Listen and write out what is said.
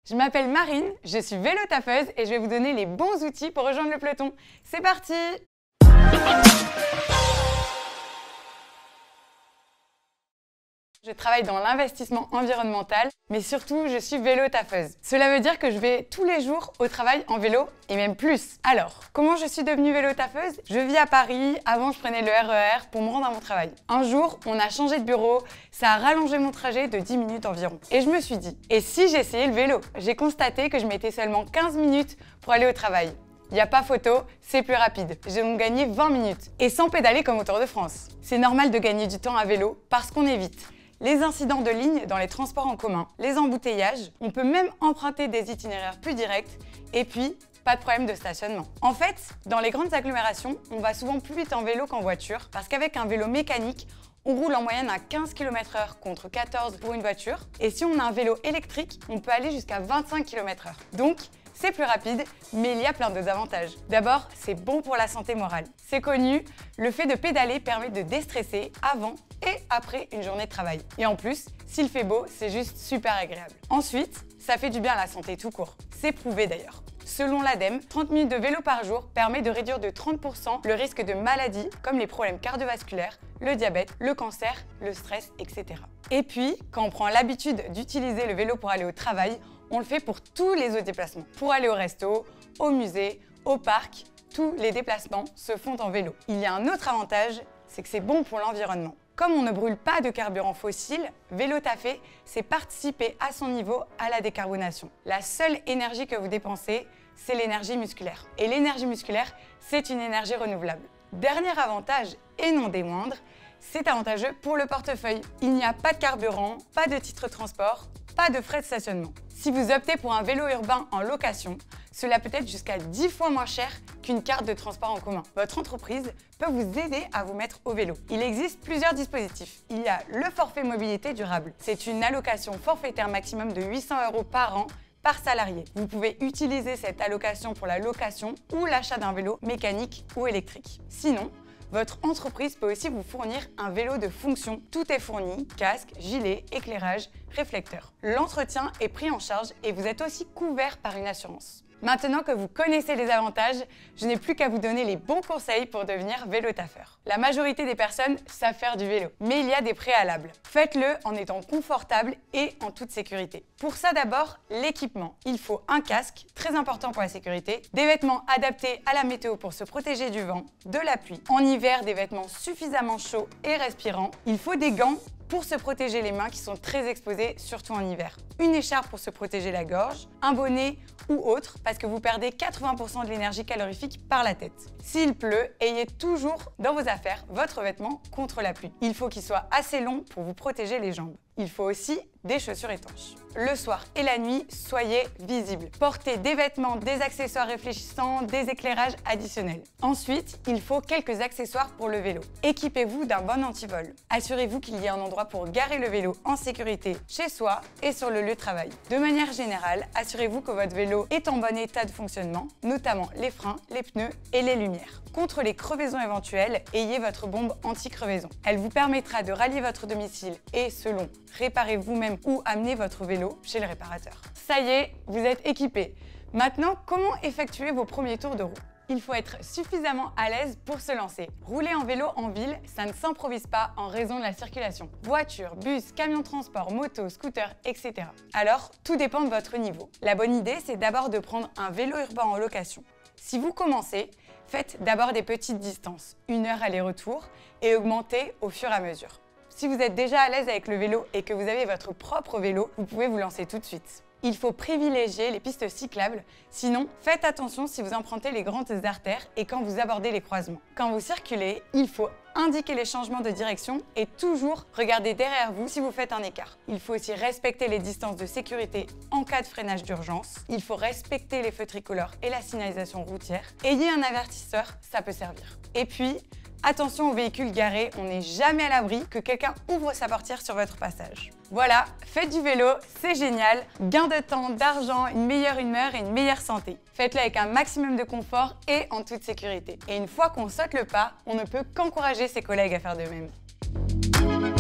Je m'appelle Marine, je suis vélo-taffeuse et je vais vous donner les bons outils pour rejoindre le peloton. C'est parti! Je travaille dans l'investissement environnemental, mais surtout je suis vélo-taffeuse. Cela veut dire que je vais tous les jours au travail en vélo et même plus. Alors, comment je suis devenue vélo-taffeuse? Je vis à Paris, avant je prenais le RER pour me rendre à mon travail. Un jour, on a changé de bureau, ça a rallongé mon trajet de 10 minutes environ. Et je me suis dit, et si j'essayais le vélo? J'ai constaté que je mettais seulement 15 minutes pour aller au travail. Il n'y a pas photo, c'est plus rapide. J'ai donc gagné 20 minutes. Et sans pédaler comme au Tour de France. C'est normal de gagner du temps à vélo parce qu'on évite les incidents de ligne dans les transports en commun, les embouteillages, on peut même emprunter des itinéraires plus directs et puis pas de problème de stationnement. En fait, dans les grandes agglomérations, on va souvent plus vite en vélo qu'en voiture parce qu'avec un vélo mécanique, on roule en moyenne à 15 km/h contre 14 pour une voiture. Et si on a un vélo électrique, on peut aller jusqu'à 25 km/h. Donc, c'est plus rapide, mais il y a plein de désavantages. D'abord, c'est bon pour la santé morale. C'est connu, le fait de pédaler permet de déstresser avant et après une journée de travail. Et en plus, s'il fait beau, c'est juste super agréable. Ensuite, ça fait du bien à la santé tout court. C'est prouvé d'ailleurs. Selon l'ADEME, 30 minutes de vélo par jour permet de réduire de 30% le risque de maladies comme les problèmes cardiovasculaires, le diabète, le cancer, le stress, etc. Et puis, quand on prend l'habitude d'utiliser le vélo pour aller au travail, on le fait pour tous les autres déplacements. Pour aller au resto, au musée, au parc, tous les déplacements se font en vélo. Il y a un autre avantage, c'est que c'est bon pour l'environnement. Comme on ne brûle pas de carburant fossile, Vélo-Taffé, c'est participer à son niveau à la décarbonation. La seule énergie que vous dépensez, c'est l'énergie musculaire. Et l'énergie musculaire, c'est une énergie renouvelable. Dernier avantage, et non des moindres, c'est avantageux pour le portefeuille. Il n'y a pas de carburant, pas de titre de transport, pas de frais de stationnement. Si vous optez pour un vélo urbain en location, cela peut être jusqu'à 10 fois moins cher qu'une carte de transport en commun. Votre entreprise peut vous aider à vous mettre au vélo. Il existe plusieurs dispositifs. Il y a le forfait mobilité durable. C'est une allocation forfaitaire maximum de 800 € par an par salarié. Vous pouvez utiliser cette allocation pour la location ou l'achat d'un vélo mécanique ou électrique. Sinon, votre entreprise peut aussi vous fournir un vélo de fonction. Tout est fourni, casque, gilet, éclairage, réflecteur. L'entretien est pris en charge et vous êtes aussi couvert par une assurance. Maintenant que vous connaissez les avantages, je n'ai plus qu'à vous donner les bons conseils pour devenir vélo-taffeur. La majorité des personnes savent faire du vélo, mais il y a des préalables. Faites-le en étant confortable et en toute sécurité. Pour ça d'abord, l'équipement. Il faut un casque, très important pour la sécurité, des vêtements adaptés à la météo pour se protéger du vent, de la pluie. En hiver, des vêtements suffisamment chauds et respirants. Il faut des gants pour se protéger les mains qui sont très exposées, surtout en hiver. Une écharpe pour se protéger la gorge, un bonnet ou autre parce que vous perdez 80% de l'énergie calorifique par la tête. S'il pleut, ayez toujours dans vos affaires votre vêtement contre la pluie. Il faut qu'il soit assez long pour vous protéger les jambes. Il faut aussi des chaussures étanches. Le soir et la nuit, soyez visibles. Portez des vêtements, des accessoires réfléchissants, des éclairages additionnels. Ensuite, il faut quelques accessoires pour le vélo. Équipez-vous d'un bon antivol. Assurez-vous qu'il y ait un endroit pour garer le vélo en sécurité chez soi et sur le lieu de travail. De manière générale, assurez-vous que votre vélo est en bon état de fonctionnement, notamment les freins, les pneus et les lumières. Contre les crevaisons éventuelles, ayez votre bombe anti-crevaison. Elle vous permettra de rallier votre domicile et, selon, réparez vous-même ou amenez votre vélo chez le réparateur. Ça y est, vous êtes équipé. Maintenant, comment effectuer vos premiers tours de roue? Il faut être suffisamment à l'aise pour se lancer. Rouler en vélo en ville, ça ne s'improvise pas en raison de la circulation. Voiture, bus, camion de transport, moto, scooter, etc. Alors, tout dépend de votre niveau. La bonne idée, c'est d'abord de prendre un vélo urbain en location. Si vous commencez, faites d'abord des petites distances, 1 heure aller-retour, et augmentez au fur et à mesure. Si vous êtes déjà à l'aise avec le vélo et que vous avez votre propre vélo, vous pouvez vous lancer tout de suite. Il faut privilégier les pistes cyclables, sinon faites attention si vous empruntez les grandes artères et quand vous abordez les croisements. Quand vous circulez, il faut indiquer les changements de direction et toujours regarder derrière vous si vous faites un écart. Il faut aussi respecter les distances de sécurité en cas de freinage d'urgence. Il faut respecter les feux tricolores et la signalisation routière. Ayez un avertisseur, ça peut servir. Et puis, attention aux véhicules garés, on n'est jamais à l'abri que quelqu'un ouvre sa portière sur votre passage. Voilà, faites du vélo, c'est génial. Gain de temps, d'argent, une meilleure humeur et une meilleure santé. Faites-le avec un maximum de confort et en toute sécurité. Et une fois qu'on saute le pas, on ne peut qu'encourager ses collègues à faire de même.